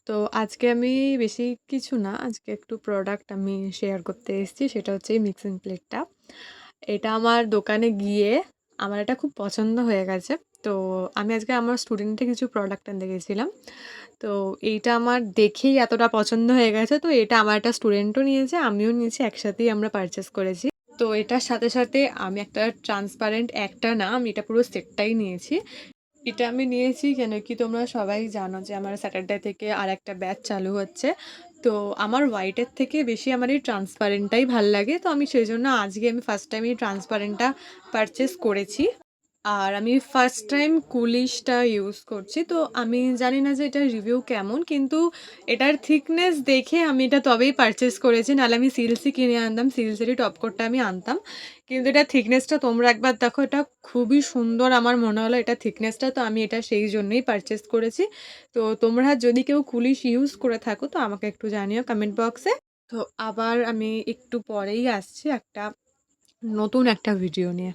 তো আজকে আমি বেশি কিছু না, আজকে একটু প্রোডাক্ট আমি শেয়ার করতে এসেছি। সেটা হচ্ছে এই মিক্সিং প্লেটটা। এটা আমার দোকানে গিয়ে আমার এটা খুব পছন্দ হয়ে গেছে। তো আমি আজকে আমার স্টুডেন্টকে কিছু প্রোডাক্ট আনতে গেছিলাম। তো এইটা আমার দেখেই এতটা পছন্দ হয়ে গেছে। তো এটা আমার একটা স্টুডেন্টও নিয়েছে, আমিও নিয়েছি। একসাথেই আমরা পারচেজ করেছি। তো এটার সাথে, সাথে আমি একটা ট্রান্সপারেন্ট একটা না, আমি এটা পুরো সেটটাই নিয়েছি। এটা আমি নিয়েছি কেন কি তোমরা সবাই জানো যে আমার স্যাটারডে থেকে আরেকটা ব্যাচ চালু হচ্ছে। তো আমার হোয়াইটের থেকে বেশি আমার এই ট্রান্সপারেন্টটাই ভাল লাগে। তো আমি সেজন্য আজকে আমি ফার্স্ট টাইম এই ট্রান্সপারেন্টটা পারচেজ করেছি। আর আমি ফার্স্ট টাইম কুলিশটা ইউজ করছি। তো আমি জানি না যে এটার রিভিউ কেমন, কিন্তু এটার থিকনেস দেখে আমি এটা তবেই পারচেজ করেছি। নাহলে আমি সিল্কসই কিনে আনতাম, সিল্কসেরই টপকোটটা আমি আনতাম। কিন্তু এটার থিকনেসটা তোমরা একবার দেখো, এটা খুবই সুন্দর আমার মনে হলো এটা থিকনেসটা। তো আমি এটা সেই জন্যই পারচেজ করেছি। তো তোমরা যদি কেউ কুলিশ ইউজ করে থাকো তো আমাকে একটু জানিও কমেন্ট বক্সে। তো আবার আমি একটু পরেই আসছি একটা নতুন একটা ভিডিও নিয়ে।